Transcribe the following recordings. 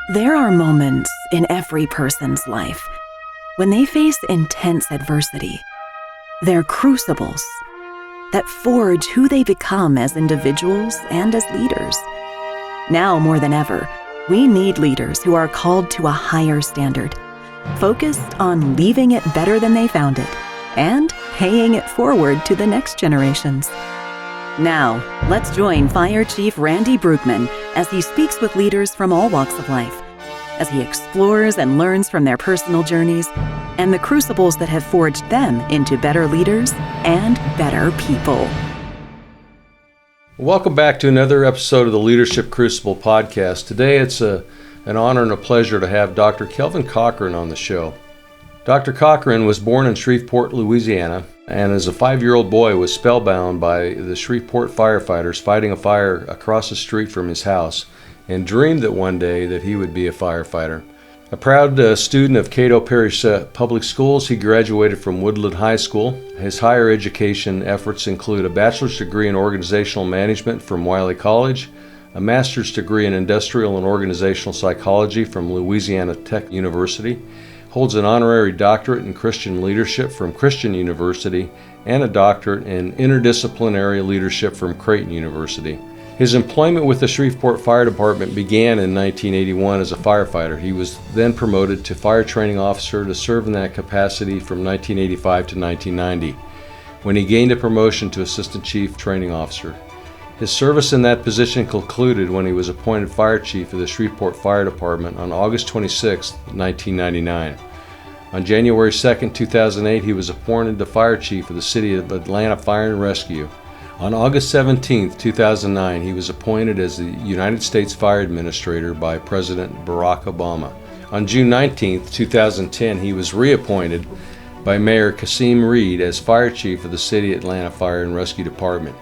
There are moments in every person's life when they face intense adversity. They're crucibles that forge who they become as individuals and as leaders. Now more than ever, we need leaders who are called to a higher standard, focused on leaving it better than they found it, and paying it forward to the next generations. Now, let's join Fire Chief Randy Brookman as he speaks with leaders from all walks of life, as he explores and learns from their personal journeys and the crucibles that have forged them into better leaders and better people. Welcome back to another episode of the Leadership Crucible podcast. Today it's an honor and a pleasure to have Dr. Kelvin Cochran on the show. Dr. Cochran was born in Shreveport, Louisiana, and as a 5-year-old boy was spellbound by the Shreveport firefighters fighting a fire across the street from his house, and dreamed that one day that he would be a firefighter. A proud student of Cato Parish Public Schools, he graduated from Woodland High School. His higher education efforts include a bachelor's degree in organizational management from Wiley College, a master's degree in industrial and organizational psychology from Louisiana Tech University, holds an honorary doctorate in Christian leadership from Christian University, and a doctorate in interdisciplinary leadership from Creighton University. His employment with the Shreveport Fire Department began in 1981 as a firefighter. He was then promoted to fire training officer to serve in that capacity from 1985 to 1990, when he gained a promotion to assistant chief training officer. His service in that position concluded when he was appointed fire chief of the Shreveport Fire Department on August 26, 1999. On January 2, 2008, he was appointed the fire chief of the city of Atlanta Fire and Rescue. On August 17, 2009, he was appointed as the United States Fire Administrator by President Barack Obama. On June 19, 2010, he was reappointed by Mayor Kasim Reed as Fire Chief of the City Atlanta Fire and Rescue Department.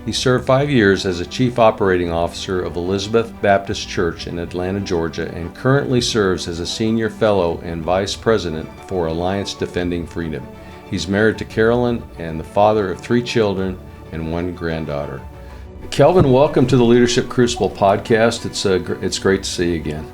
He served 5 years as a Chief Operating Officer of Elizabeth Baptist Church in Atlanta, Georgia, and currently serves as a Senior Fellow and Vice President for Alliance Defending Freedom. He's married to Carolyn and the father of 3 children and 1 granddaughter. Kelvin, welcome to the Leadership Crucible podcast. It's great to see you again.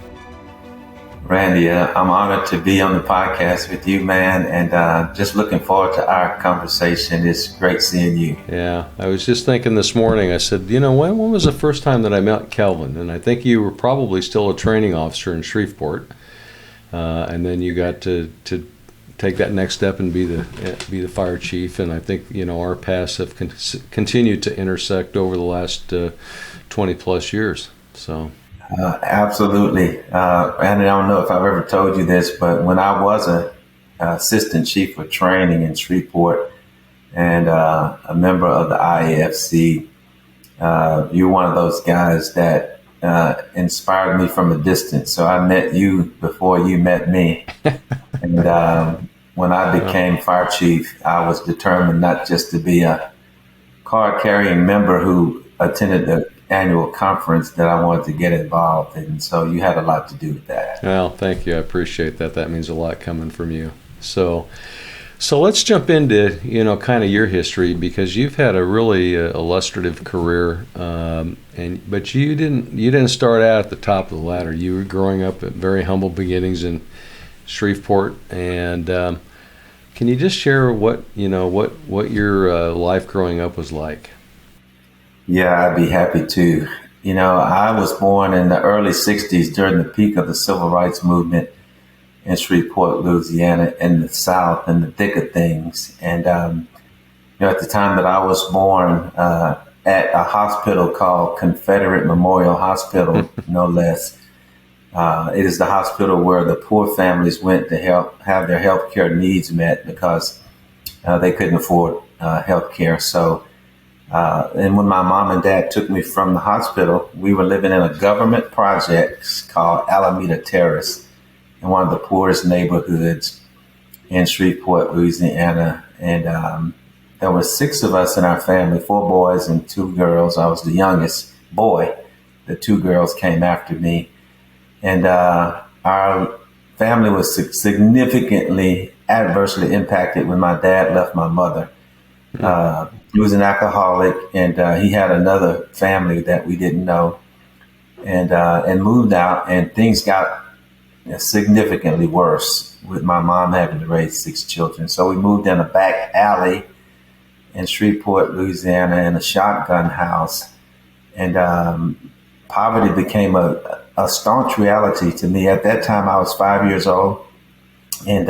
Randy, I'm honored to be on the podcast with you, man, and just looking forward to our conversation. It's great seeing you. Yeah, I was just thinking this morning, I said, when was the first time that I met Kelvin? And I think you were probably still a training officer in Shreveport, and then you got to take that next step and be the fire chief. And I think our paths have continued to intersect over the last 20 plus years. So. Absolutely. And I don't know if I've ever told you this, but when I was an assistant chief of training in Shreveport and a member of the IAFC, you're one of those guys that inspired me from a distance. So I met you before you met me. And when I became fire chief, I was determined not just to be a card-carrying member who attended the annual conference, that I wanted to get involved. And so you had a lot to do with that. Well, thank you. I appreciate that. That means a lot coming from you. So let's jump into, kind of your history, because you've had a really illustrative career. But you didn't start out at the top of the ladder. You were growing up at very humble beginnings in Shreveport. And can you just share what your life growing up was like? Yeah, I'd be happy to. I was born in the early 60s during the peak of the civil rights movement in Shreveport, Louisiana, in the South, in the thick of things. And, at the time that I was born, at a hospital called Confederate Memorial Hospital, no less. It is the hospital where the poor families went to have their health care needs met because they couldn't afford health care. So, and when my mom and dad took me from the hospital, we were living in a government project called Alameda Terrace in one of the poorest neighborhoods in Shreveport, Louisiana. And there were 6 of us in our family, 4 boys and 2 girls. I was the youngest boy. The 2 girls came after me. And our family was significantly adversely impacted when my dad left my mother. He was an alcoholic, and he had another family that we didn't know. and moved out, and things got significantly worse with my mom having to raise 6 children. So we moved in a back alley in Shreveport, Louisiana, in a shotgun house. And poverty became a staunch reality to me. At that time, I was 5 years old. And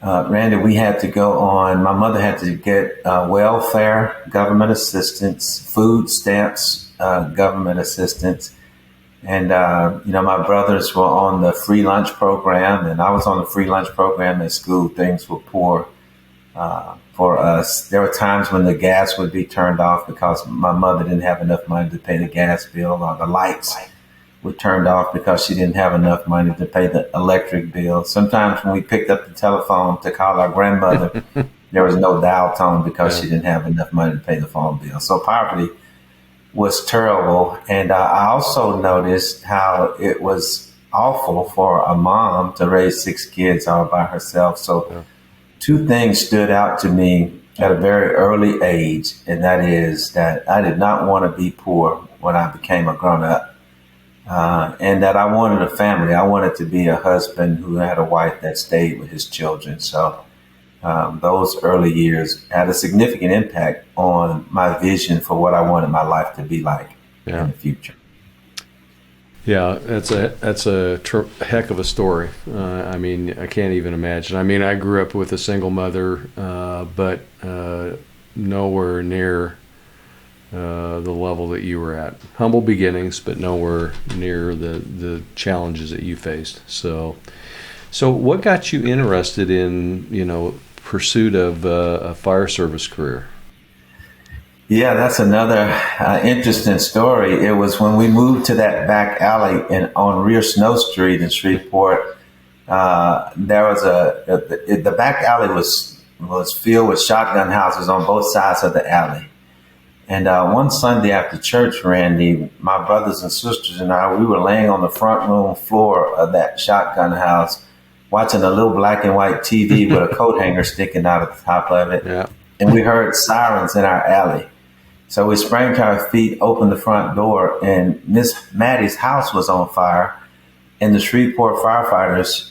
Randy, we had to go on, my mother had to get welfare, government assistance, food stamps, government assistance. And, my brothers were on the free lunch program, and I was on the free lunch program at school. Things were poor for us. There were times when the gas would be turned off because my mother didn't have enough money to pay the gas bill, or the lights were turned off because she didn't have enough money to pay the electric bill. Sometimes when we picked up the telephone to call our grandmother, there was no dial tone because she didn't have enough money to pay the phone bill. So poverty was terrible. And I also noticed how it was awful for a mom to raise 6 kids all by herself. So 2 things stood out to me at a very early age, and that is that I did not want to be poor when I became a grown-up. And that I wanted a family. I wanted to be a husband who had a wife that stayed with his children. So those early years had a significant impact on my vision for what I wanted my life to be like in the future. Yeah, that's a heck of a story. I mean, I can't even imagine. I mean, I grew up with a single mother, but nowhere near the level that you were at. Humble beginnings, but nowhere near the challenges that you faced. So what got you interested in, pursuit of a fire service career? Yeah, that's another interesting story. It was when we moved to that back alley on Rear Snow Street in Shreveport. There was the back alley was filled with shotgun houses on both sides of the alley. And one Sunday after church, Randy, my brothers and sisters and I, we were laying on the front room floor of that shotgun house, watching a little black and white TV with a coat hanger sticking out at the top of it. Yeah. And we heard sirens in our alley. So we sprang to our feet, opened the front door, and Miss Maddie's house was on fire. And the Shreveport firefighters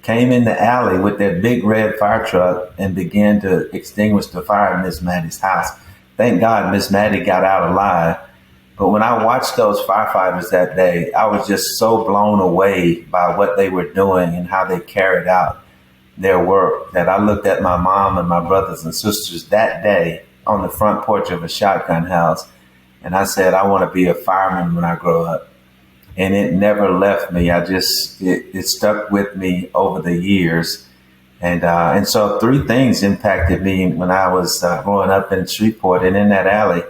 came in the alley with their big red fire truck and began to extinguish the fire in Miss Maddie's house. Thank God Miss Maddie got out alive. But when I watched those firefighters that day, I was just so blown away by what they were doing and how they carried out their work that I looked at my mom and my brothers and sisters that day on the front porch of a shotgun house. And I said, I want to be a fireman when I grow up. And it never left me. It stuck with me over the years. And so 3 things impacted me when I was growing up in Shreveport and in that alley.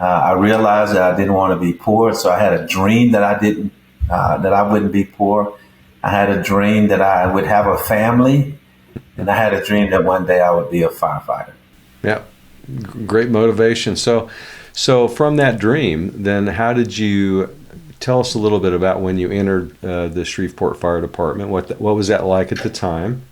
I realized that I didn't want to be poor. So I had a dream that I wouldn't be poor. I had a dream that I would have a family. And I had a dream that one day I would be a firefighter. Yeah. Great motivation. So from that dream, then how did you tell us a little bit about when you entered the Shreveport Fire Department? What was that like at the time?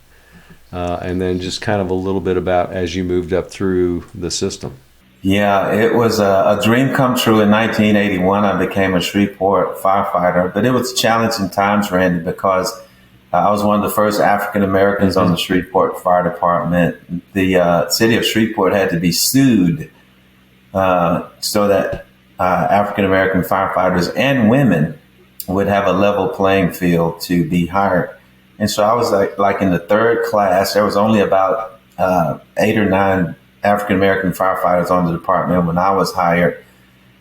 And then just kind of a little bit about as you moved up through the system. Yeah, it was a dream come true. In 1981, I became a Shreveport firefighter, but it was challenging times, Randy, because I was one of the first African Americans on the Shreveport Fire Department. The city of Shreveport had to be sued so that African American firefighters and women would have a level playing field to be hired. And so I was like in the 3rd class. There was only about 8 or 9 African American firefighters on the department when I was hired.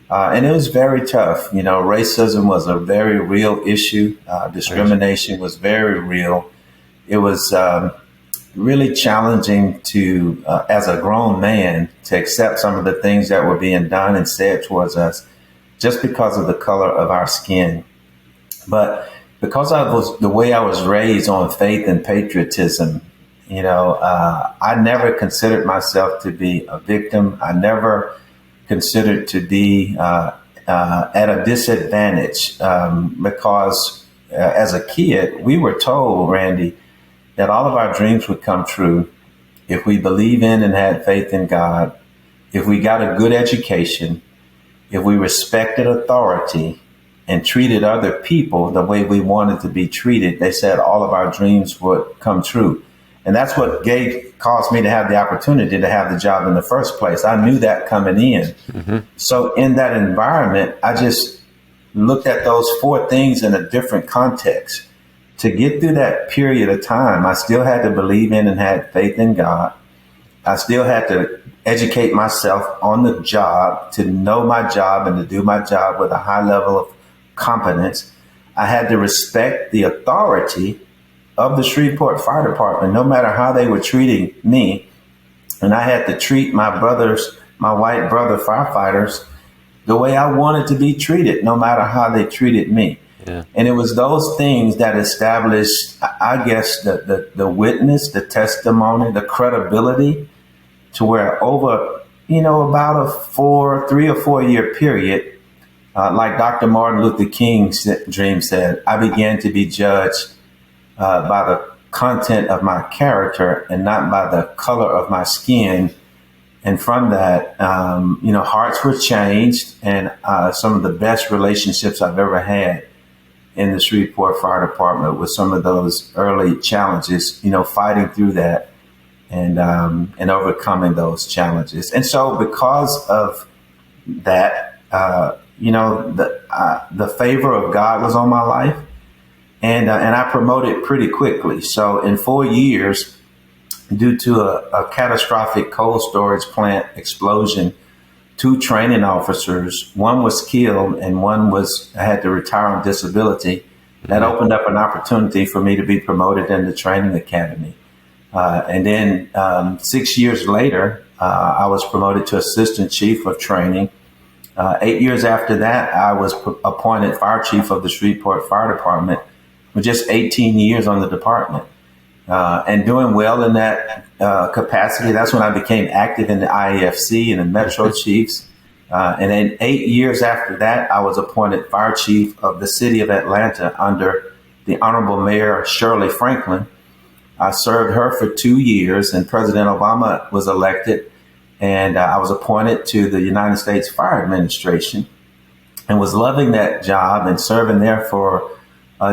And it was very tough. Racism was a very real issue. Discrimination was very real. It was really challenging to, as a grown man, to accept some of the things that were being done and said towards us just because of the color of our skin. But because the way I was raised on faith and patriotism, I never considered myself to be a victim. I never considered to be at a disadvantage because as a kid, we were told, Randy, that all of our dreams would come true if we believe in and had faith in God, if we got a good education, if we respected authority, and treated other people the way we wanted to be treated, they said all of our dreams would come true. And that's what caused me to have the opportunity to have the job in the first place. I knew that coming in. Mm-hmm. So in that environment, I just looked at those four things in a different context. To get through that period of time, I still had to believe in and had faith in God. I still had to educate myself on the job, to know my job and to do my job with a high level of competence. I had to respect the authority of the Shreveport Fire Department, no matter how they were treating me. And I had to treat my brothers, my white brother firefighters, the way I wanted to be treated, no matter how they treated me. Yeah. And it was those things that established, I guess, the witness, the testimony, the credibility, to where over, about a 3 or 4 year period, like Dr. Martin Luther King's dream said, I began to be judged by the content of my character and not by the color of my skin. And from that, hearts were changed, and some of the best relationships I've ever had in the Shreveport Fire Department with some of those early challenges, fighting through that and overcoming those challenges. And so because of that, the favor of God was on my life, and I promoted pretty quickly. So in 4 years, due to a catastrophic cold storage plant explosion, 2 training officers, one was killed and one had to retire on disability. That opened up an opportunity for me to be promoted in the training academy. And then 6 years later, I was promoted to assistant chief of training. 8 years after that, I was appointed fire chief of the Shreveport Fire Department with just 18 years on the department. And doing well in that capacity. That's when I became active in the IAFC and the Metro Chiefs. And then 8 years after that, I was appointed fire chief of the city of Atlanta under the Honorable Mayor Shirley Franklin. I served her for 2 years, and President Obama was elected, and I was appointed to the United States Fire Administration and was loving that job and serving there for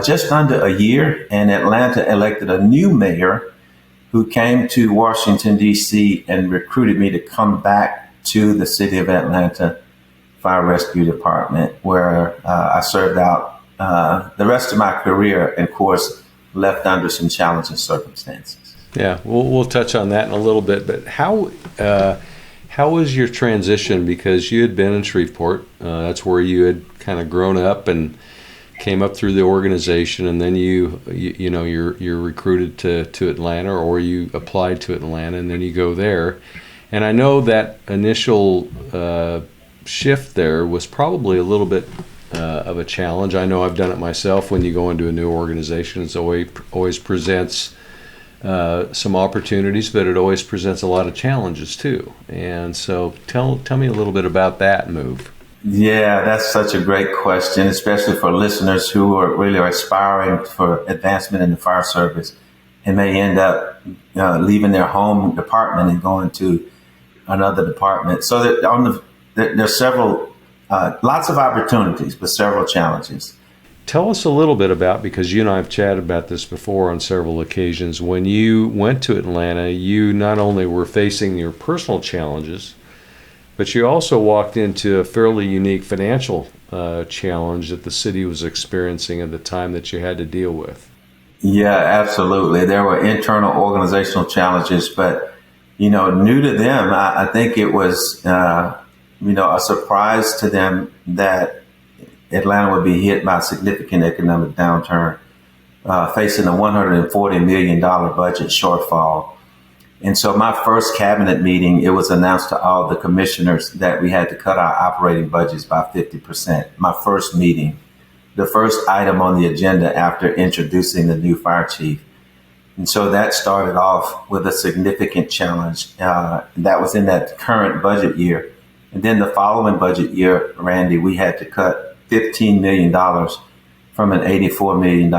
just under a year. And Atlanta elected a new mayor who came to Washington, D.C. and recruited me to come back to the city of Atlanta Fire Rescue Department, where I served out the rest of my career, and of course, left under some challenging circumstances. Yeah, we'll touch on that in a little bit, but how was your transition? Because you had been in Shreveport, that's where you had kind of grown up and came up through the organization, and then you're recruited to Atlanta, or you applied to Atlanta, and then you go there. And I know that initial shift there was probably a little bit of a challenge. I know I've done it myself. When you go into a new organization, it always presents some opportunities, but it always presents a lot of challenges too. And so tell me a little bit about that move. Yeah, that's such a great question, especially for listeners who are really aspiring for advancement in the fire service and may end up leaving their home department and going to another department. So there's several, lots of opportunities, but several challenges. Tell us a little bit about, because you and I have chatted about this before on several occasions, when you went to Atlanta, you not only were facing your personal challenges, but you also walked into a fairly unique financial challenge that the city was experiencing at the time that you had to deal with. Yeah, absolutely. There were internal organizational challenges, but, new to them, I think it was, a surprise to them that Atlanta would be hit by a significant economic downturn, facing a $140 million budget shortfall. And so my first cabinet meeting, it was announced to all the commissioners that we had to cut our operating budgets by 50%. My first meeting, the first item on the agenda after introducing the new fire chief. And so that started off with a significant challenge. That was in that current budget year. And then the following budget year, Randy, we had to cut $15 million from an $84 million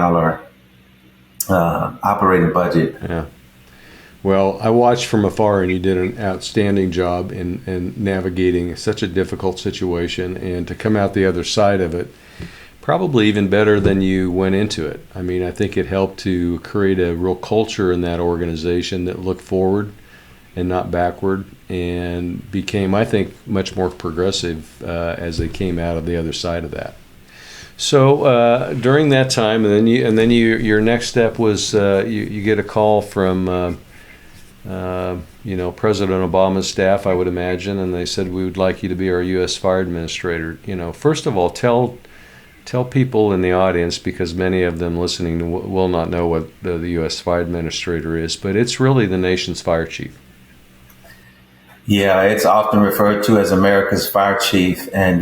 operating budget. Yeah. Well, I watched from afar, and you did an outstanding job in navigating such a difficult situation, and to come out the other side of it. probably even better than you went into it. I mean, I think it helped to create a real culture in that organization that looked forward and not backward, and became, I think, much more progressive as they came out of the other side of that. So during that time, and then your next step was you get a call from President Obama's staff, I would imagine, and they said, we would like you to be our U.S. Fire Administrator. First of all, tell people in the audience, because many of them listening will not know what the U.S. Fire Administrator is, but it's really the nation's fire chief. Yeah, it's often referred to as America's fire chief, and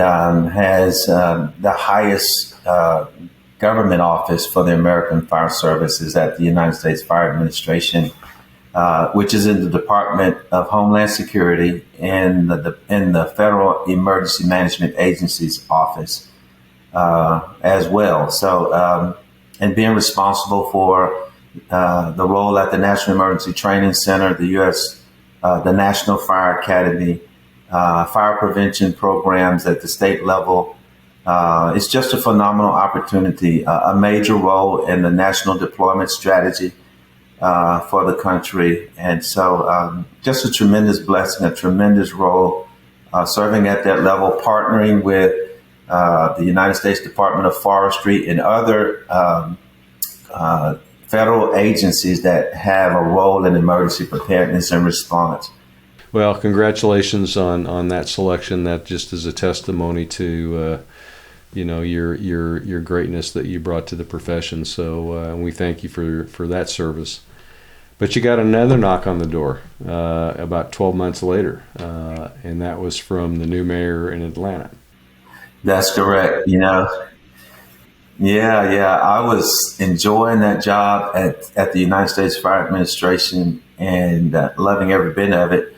has the highest government office for the American Fire Service is at the United States Fire Administration, which is in the Department of Homeland Security and the Federal Emergency Management Agency's office as well. So, and being responsible for the role at the National Emergency Training Center, the National Fire Academy, fire prevention programs at the state level. It's just a phenomenal opportunity, a major role in the national deployment strategy for the country. And so just a tremendous blessing, a tremendous role, serving at that level, partnering with the United States Department of Forestry and other federal agencies that have a role in emergency preparedness and response. Well, congratulations on that selection. That just is a testimony to your greatness that you brought to the profession. So we thank you for that service. But you got another knock on the door about 12 months later, and that was from the new mayor in Atlanta. That's correct. Yeah. I was enjoying that job at the United States Fire Administration and loving every bit of it.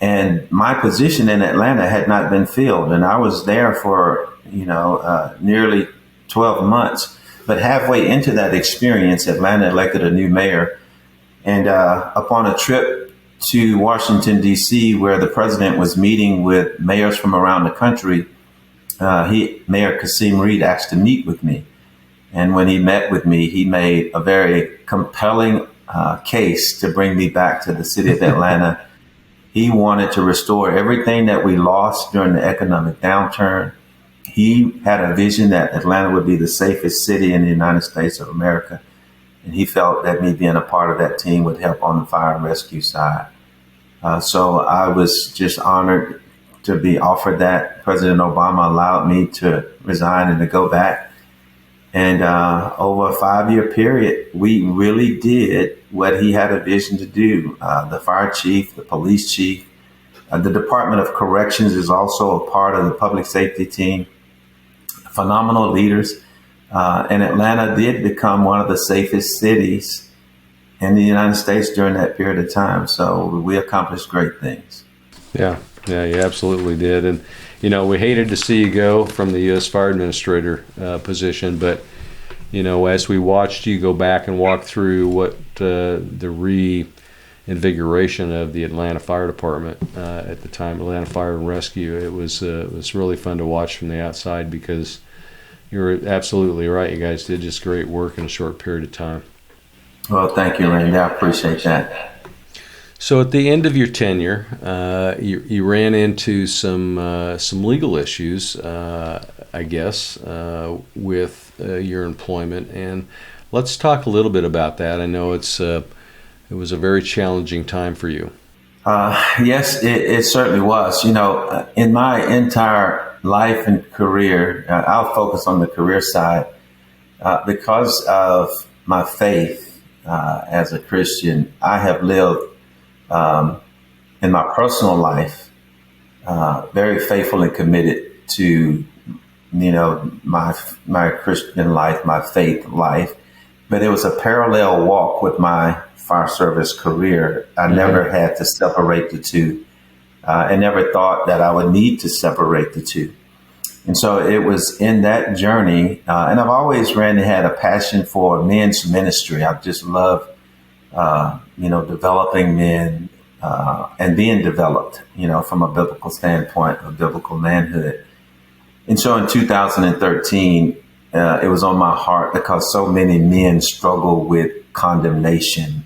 And my position in Atlanta had not been filled, and I was there for nearly 12 months. But halfway into that experience, Atlanta elected a new mayor, and upon a trip to Washington D.C., where the president was meeting with mayors from around the country, Mayor Kasim Reed asked to meet with me. And when he met with me, he made a very compelling case to bring me back to the city of Atlanta. He wanted to restore everything that we lost during the economic downturn. He had a vision that Atlanta would be the safest city in the United States of America. And he felt that me being a part of that team would help on the fire and rescue side. So I was just honored to be offered that. President Obama allowed me to resign and to go back. And over a 5-year period, we really did what he had a vision to do. The fire chief, the police chief, the Department of Corrections is also a part of the public safety team. Phenomenal leaders. And Atlanta did become one of the safest cities in the United States during that period of time. So we accomplished great things. Yeah, you absolutely did. And, we hated to see you go from the U.S. Fire Administrator position, but, as we watched you go back and walk through what the reinvigoration of the Atlanta Fire Department at the time, Atlanta Fire and Rescue, it was really fun to watch from the outside, because you're absolutely right. You guys did just great work in a short period of time. Well, thank you, Randy. I appreciate that. So at the end of your tenure, you ran into some legal issues, I guess, with your employment, and let's talk a little bit about that. I know it was a very challenging time for you. Yes, it certainly was. In my entire life and career, I'll focus on the career side, because of my faith as a Christian. I have lived in my personal life, very faithful and committed to, my Christian life, my faith life. But it was a parallel walk with my fire service career. I never had to separate the two. I never thought that I would need to separate the two. And so it was in that journey, and I've always had a passion for men's ministry. I've just loved, developing men, and being developed, from a biblical standpoint, of biblical manhood. And so in 2013, it was on my heart because so many men struggle with condemnation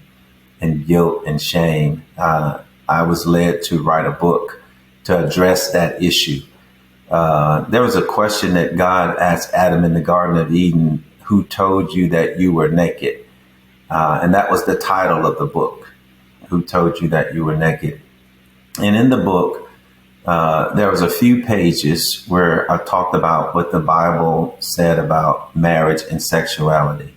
and guilt and shame. I was led to write a book to address that issue. There was a question that God asked Adam in the Garden of Eden, who told you that you were naked? And that was the title of the book, Who Told You That You Were Naked? And in the book, there was a few pages where I talked about what the Bible said about marriage and sexuality.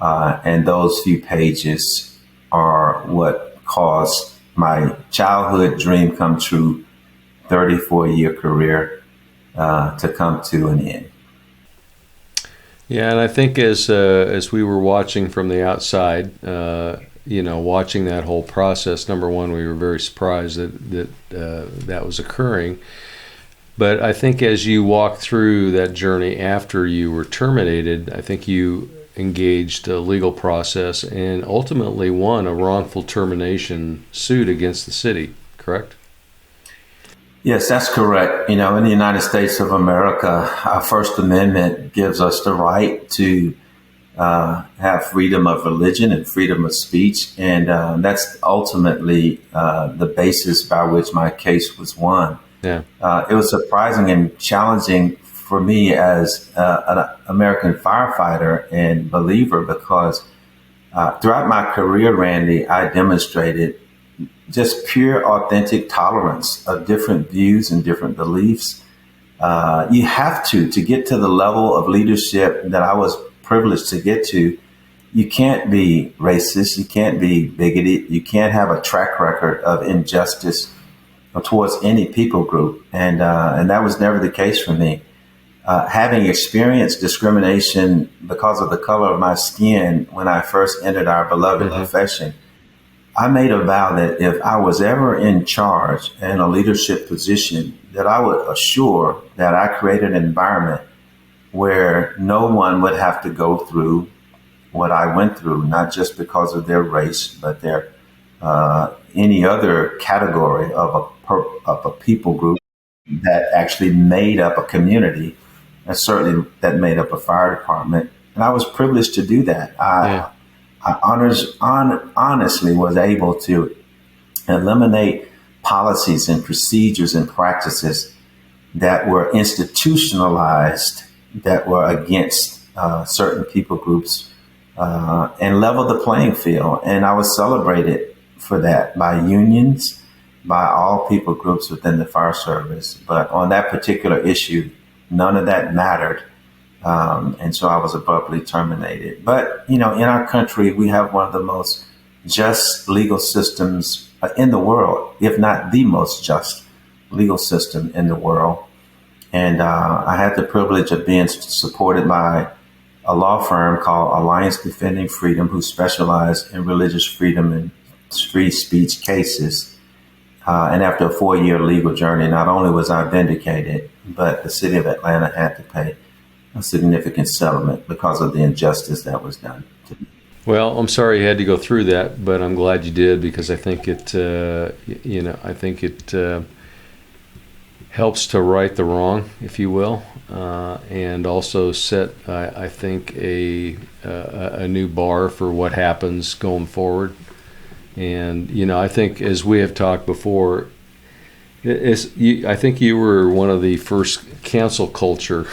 And those few pages are what caused my childhood dream come true, 34-year career to come to an end. Yeah, and I think as we were watching from the outside, watching that whole process, number one, we were very surprised that was occurring. But I think as you walked through that journey after you were terminated, I think you engaged a legal process and ultimately won a wrongful termination suit against the city, correct? Yes, that's correct. In the United States of America, our First Amendment gives us the right to have freedom of religion and freedom of speech. And that's ultimately the basis by which my case was won. Yeah. It was surprising and challenging for me as an American firefighter and believer because throughout my career, Randy, I demonstrated just pure, authentic tolerance of different views and different beliefs. You have to get to the level of leadership that I was privileged to get to. You can't be racist. You can't be bigoted. You can't have a track record of injustice towards any people group. And that was never the case for me. Having experienced discrimination because of the color of my skin when I first entered our beloved profession, I made a vow that if I was ever in charge and a leadership position, that I would assure that I created an environment where no one would have to go through what I went through, not just because of their race, but their any other category of a people group that actually made up a community, and certainly that made up a fire department. And I was privileged to do that. I honestly was able to eliminate policies and procedures and practices that were institutionalized, that were against certain people groups, and level the playing field. And I was celebrated for that by unions, by all people groups within the fire service. But on that particular issue, none of that mattered. And so I was abruptly terminated. But, in our country, we have one of the most just legal systems in the world, if not the most just legal system in the world. And I had the privilege of being supported by a law firm called Alliance Defending Freedom, who specialized in religious freedom and free speech cases. And after a 4-year legal journey, not only was I vindicated, but the city of Atlanta had to pay a significant settlement because of the injustice that was done to me. Well, I'm sorry you had to go through that, but I'm glad you did because I think it, helps to right the wrong, if you will, and also set, I think, a new bar for what happens going forward. And I think as we have talked before, I think you were one of the first cancel culture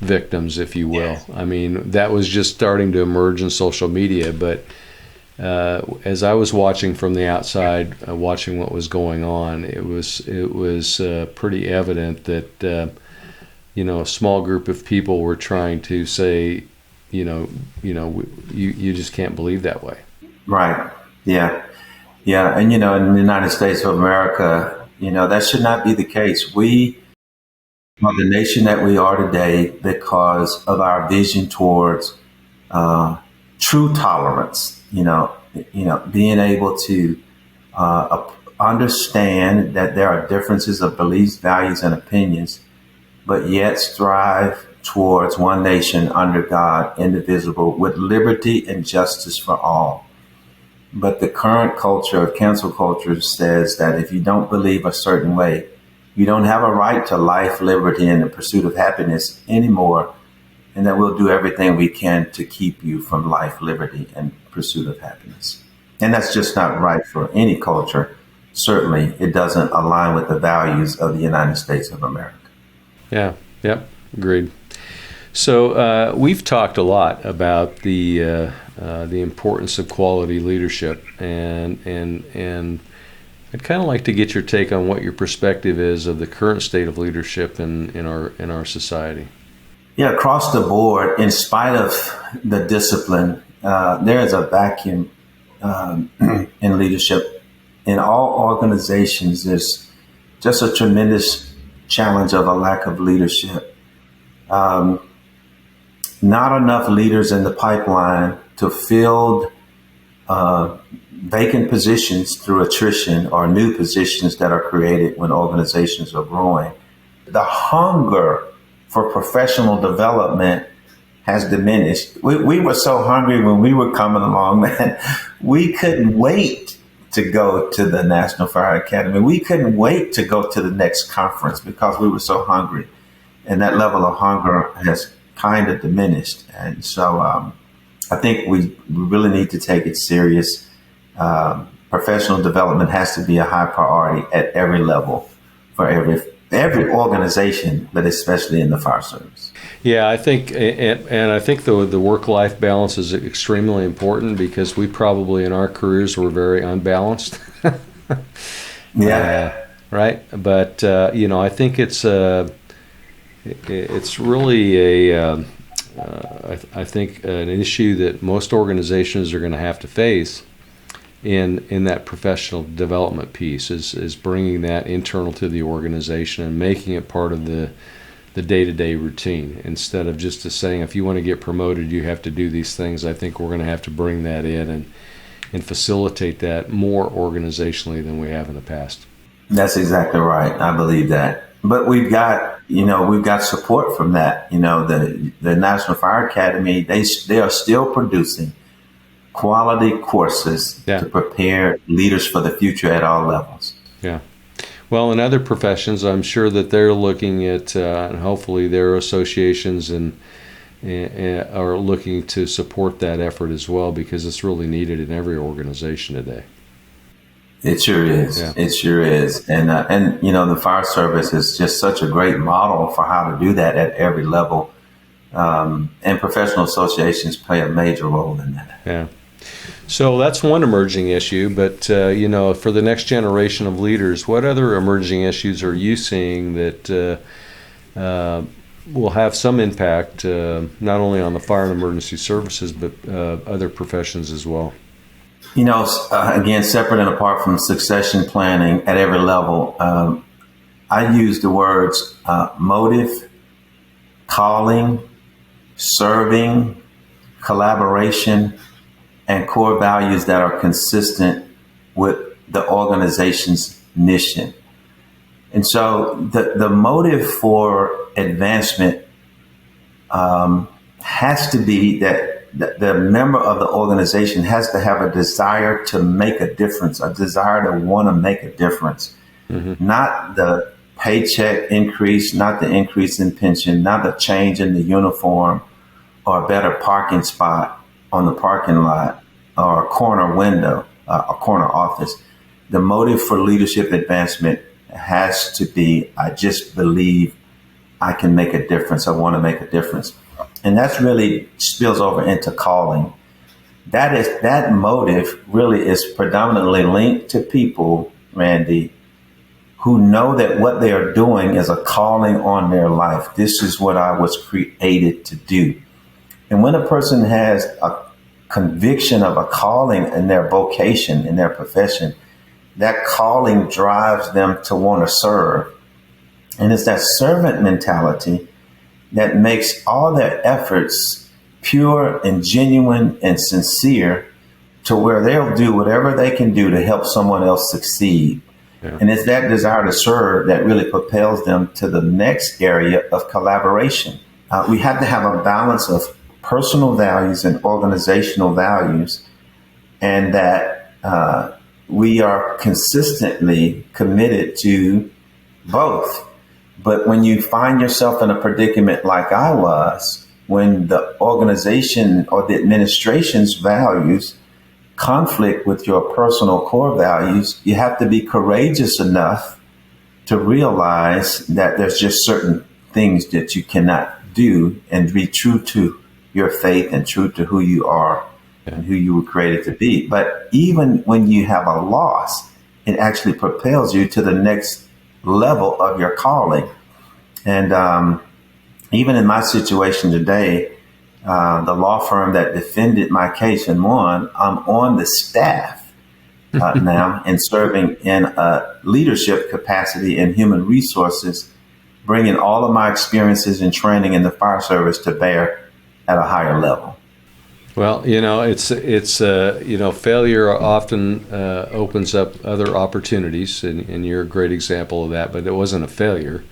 victims, if you will. Yes. I mean, that was just starting to emerge in social media, but as I was watching from the outside, watching what was going on, it was pretty evident that a small group of people were trying to say, you just can't believe that way. Right. Yeah. And in the United States of America, that should not be the case. We are the nation that we are today because of our vision towards true tolerance. Being able to understand that there are differences of beliefs, values, and opinions, but yet strive towards one nation under God, indivisible, with liberty and justice for all. But the current culture of cancel culture says that if you don't believe a certain way, you don't have a right to life, liberty, and the pursuit of happiness anymore, and that we'll do everything we can to keep you from life, liberty, and pursuit of happiness. And that's just not right for any culture. Certainly, it doesn't align with the values of the United States of America. Yeah, yep, agreed. So we've talked a lot about the importance of quality leadership, and I'd kind of like to get your take on what your perspective is of the current state of leadership in our society. Yeah, across the board, in spite of the discipline, there is a vacuum in leadership. In all organizations, there's just a tremendous challenge of a lack of leadership. Not enough leaders in the pipeline to fill vacant positions through attrition or new positions that are created when organizations are growing. The hunger for professional development has diminished. We were so hungry when we were coming along that we couldn't wait to go to the National Fire Academy. We couldn't wait to go to the next conference because we were so hungry. And that level of hunger has kind of diminished. And so I think we really need to take it serious. Professional development has to be a high priority at every level for every organization, but especially in the fire service. Yeah, I think, and I think the work-life balance is extremely important because we probably in our careers were very unbalanced. Yeah. Right. But I think it's really I think an issue that most organizations are going to have to face in that professional development piece is bringing that internal to the organization and making it part of the day-to-day routine instead of just saying if you want to get promoted you have to do these things. I think we're going to have to bring that in and facilitate that more organizationally than we have in the past. That's exactly right. I believe that. But we've got support from that. The National Fire Academy, they are still producing quality courses to prepare leaders for the future at all levels. Yeah. Well, in other professions, I'm sure that they're looking at, and hopefully their associations and are looking to support that effort as well because it's really needed in every organization today. It sure is. Yeah. It sure is. And the fire service is just such a great model for how to do that at every level. And professional associations play a major role in that. Yeah. So that's one emerging issue, but for the next generation of leaders, what other emerging issues are you seeing that will have some impact not only on the fire and emergency services, but other professions as well? Again, separate and apart from succession planning at every level, I use the words motive, calling, serving, collaboration, and core values that are consistent with the organization's mission. And so the motive for advancement has to be that the member of the organization has to have a desire to make a difference, a desire to want to make a difference. Mm-hmm. Not the paycheck increase, not the increase in pension, not the change in the uniform or a better parking spot on the parking lot or a corner window, a corner office. The motive for leadership advancement has to be, I just believe I can make a difference. I want to make a difference. And that's really spills over into calling. That motive really is predominantly linked to people, Randy, who know that what they are doing is a calling on their life. This is what I was created to do. And when a person has a conviction of a calling in their vocation, in their profession, that calling drives them to want to serve. And it's that servant mentality that makes all their efforts pure and genuine and sincere to where they'll do whatever they can do to help someone else succeed. Yeah. And it's that desire to serve that really propels them to the next area of collaboration. We have to have a balance of personal values and organizational values, and that we are consistently committed to both. But when you find yourself in a predicament like I was, when the organization or the administration's values conflict with your personal core values, you have to be courageous enough to realize that there's just certain things that you cannot do, and be true to your faith and true to who you are and who you were created to be. But even when you have a loss, it actually propels you to the next level of your calling. And even in my situation today, the law firm that defended my case and won, I'm on the staff now and serving in a leadership capacity in human resources, bringing all of my experiences and training in the fire service to bear at a higher level. Well, it's failure often opens up other opportunities, and you're a great example of that. But it wasn't a failure;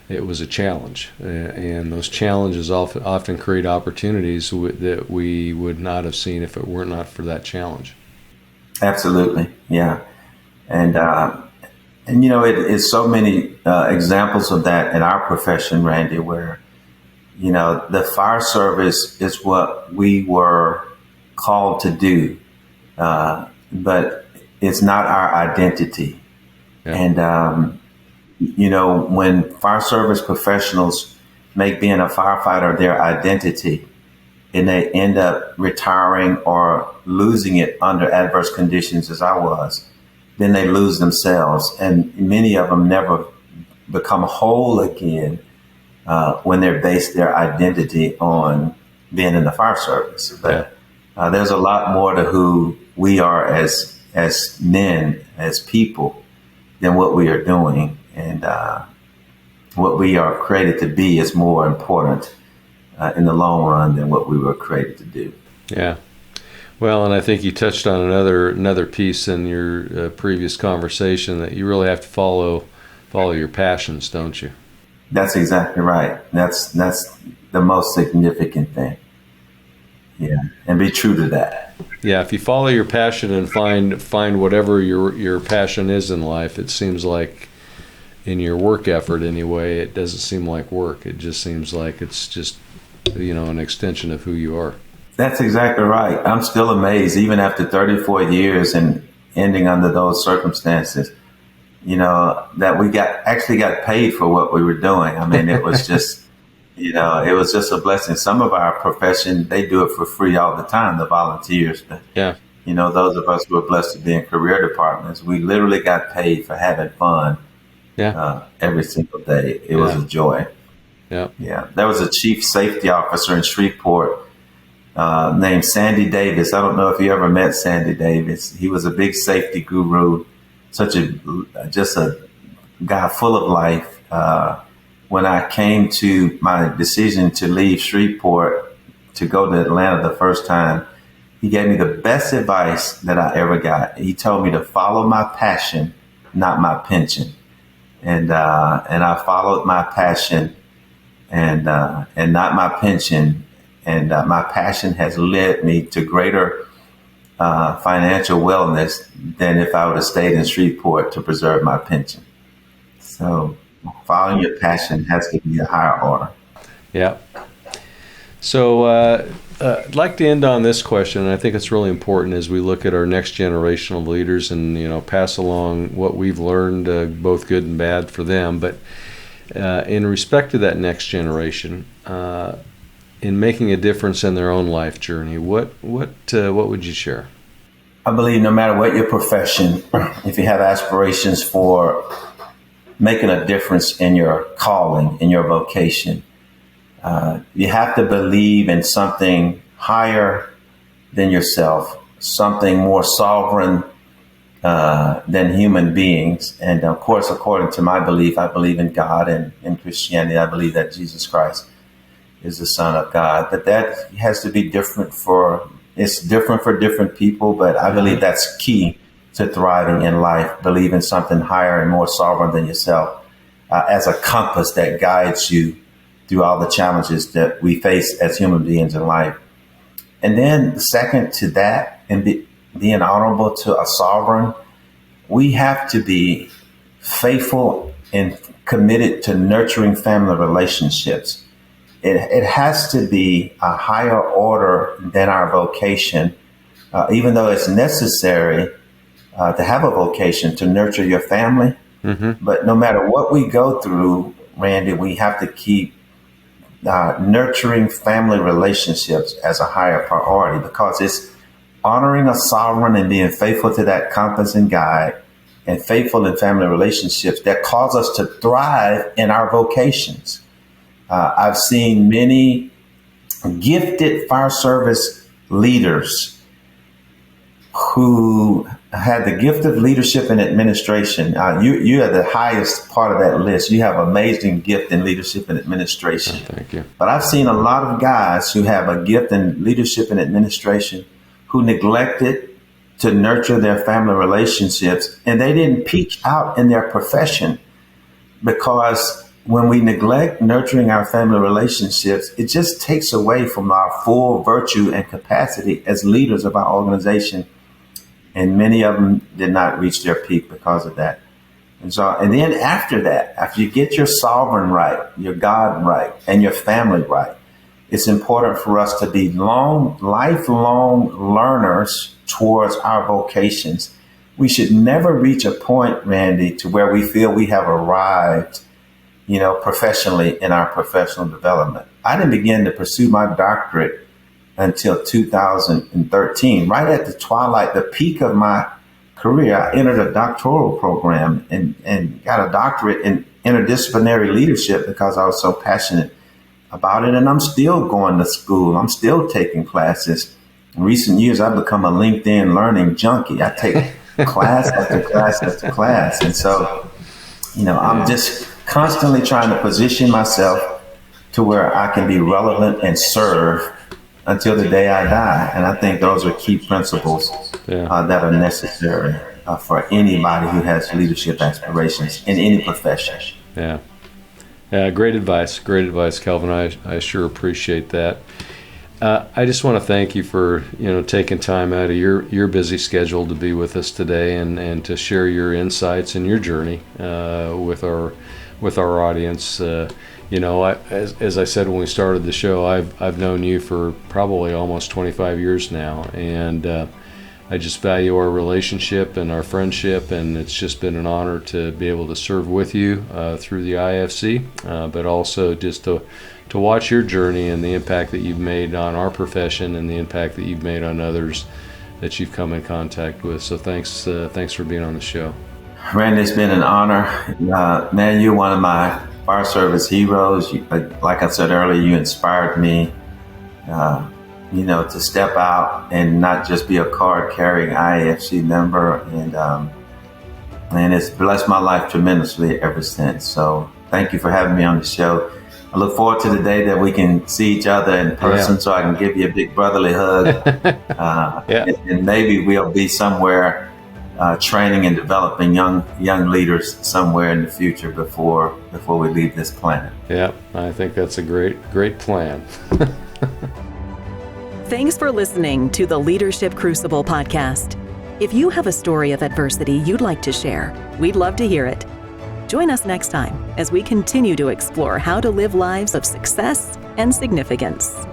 it was a challenge, and those challenges often create opportunities that we would not have seen if it were not for that challenge. Absolutely, yeah, and it's so many examples of that in our profession, Randy, where the fire service is what we were called to do, but it's not our identity. Yeah. And, when fire service professionals make being a firefighter their identity, and they end up retiring or losing it under adverse conditions, as I was, then they lose themselves. And many of them never become whole again when they're based their identity on being in the fire service. But there's a lot more to who we are as men, as people, than what we are doing. And what we are created to be is more important in the long run than what we were created to do. Yeah. Well, and I think you touched on another piece in your previous conversation, that you really have to follow your passions, don't you? That's exactly right. That's the most significant thing. Yeah, and be true to that. Yeah, if you follow your passion and find whatever your passion is in life, it seems like in your work effort anyway, it doesn't seem like work. It just seems like it's just an extension of who you are. That's exactly right. I'm still amazed, even after 34 years and ending under those circumstances, that we actually got paid for what we were doing. I mean, it was just, it was just a blessing. Some of our profession, they do it for free all the time, the volunteers. But, yeah. Those of us who are blessed to be in career departments, we literally got paid for having fun every single day. It was a joy. Yeah. Yeah. There was a chief safety officer in Shreveport named Sandy Davis. I don't know if you ever met Sandy Davis. He was a big safety guru, just a guy full of life. When I came to my decision to leave Shreveport to go to Atlanta the first time, he gave me the best advice that I ever got. He told me to follow my passion, not my pension. And I followed my passion and not my pension. And my passion has led me to greater financial wellness than if I would have stayed in Shreveport to preserve my pension. So following your passion has to be a higher order. Yeah. So I'd like to end on this question, and I think it's really important as we look at our next generation of leaders and pass along what we've learned, both good and bad, for them. But in respect to that next generation, in making a difference in their own life journey, what would you share? I believe no matter what your profession, if you have aspirations for making a difference in your calling, in your vocation, you have to believe in something higher than yourself, something more sovereign than human beings. And of course, according to my belief, I believe in God, and in Christianity, I believe that Jesus Christ is the Son of God. But that has to be different for different people, but I believe that's key to thriving in life. Believe in something higher and more sovereign than yourself as a compass that guides you through all the challenges that we face as human beings in life. And then second to that, and being honorable to a sovereign, we have to be faithful in committed to nurturing family relationships. It has to be a higher order than our vocation, even though it's necessary to have a vocation to nurture your family. Mm-hmm. But no matter what we go through, Randy, we have to keep nurturing family relationships as a higher priority, because it's honoring a sovereign and being faithful to that compass and guide, and faithful in family relationships that cause us to thrive in our vocations. I've seen many gifted fire service leaders who had the gift of leadership and administration. You are the highest part of that list. You have amazing gift in leadership and administration. Oh, thank you. But I've seen a lot of guys who have a gift in leadership and administration who neglected to nurture their family relationships, and they didn't peak out in their profession, because when we neglect nurturing our family relationships, it just takes away from our full virtue and capacity as leaders of our organization. And many of them did not reach their peak because of that. And then after that, after you get your sovereign right, your God right, and your family right, it's important for us to be lifelong learners towards our vocations. We should never reach a point, Randy, to where we feel we have arrived, professionally in our professional development. I didn't begin to pursue my doctorate until 2013, right at the twilight, the peak of my career. I entered a doctoral program and got a doctorate in interdisciplinary leadership because I was so passionate about it. And I'm still going to school. I'm still taking classes. In recent years, I've become a LinkedIn learning junkie. I take class after class after class. And so, I'm just constantly trying to position myself to where I can be relevant and serve until the day I die. And I think those are key principles that are necessary for anybody who has leadership aspirations in any profession. Yeah. Yeah, great advice, Kelvin. I sure appreciate that. I just want to thank you for taking time out of your busy schedule to be with us today and to share your insights and your journey with our audience. As I said when we started the show, I've known you for probably almost 25 years now, and I just value our relationship and our friendship, and it's just been an honor to be able to serve with you through the IFC, but also just to watch your journey and the impact that you've made on our profession and the impact that you've made on others that you've come in contact with. So thanks for being on the show. Randy, it's been an honor. Man, you're one of my fire service heroes. Like I said earlier, you inspired me, to step out and not just be a card-carrying IAFC member. And it's blessed my life tremendously ever since. So thank you for having me on the show. I look forward to the day that we can see each other in person, so I can give you a big brotherly hug. And maybe we'll be somewhere training and developing young leaders somewhere in the future before we leave this planet. Yeah, I think that's a great plan. Thanks for listening to the Leadership Crucible podcast. If you have a story of adversity you'd like to share, we'd love to hear it. Join us next time as we continue to explore how to live lives of success and significance.